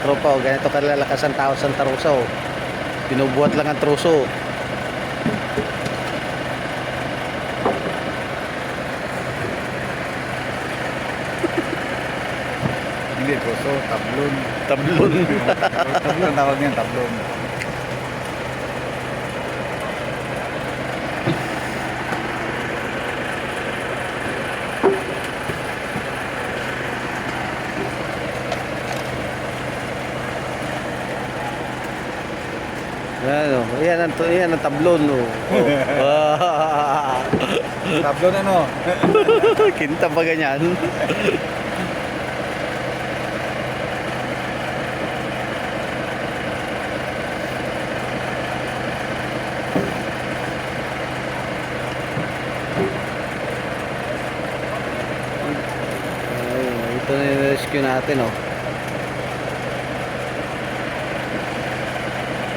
tropa, oh. Ganito kalalakas ang tao sa Tarusa, oh. Binubuhat lang ang truso. Hindi, puso, tablon. Tablon. Tablon, tawag niyan, tablon. Yan ang tablon, oh. Tablon ano? Kinta pa ganyan. Ito na yung rescue natin, oh.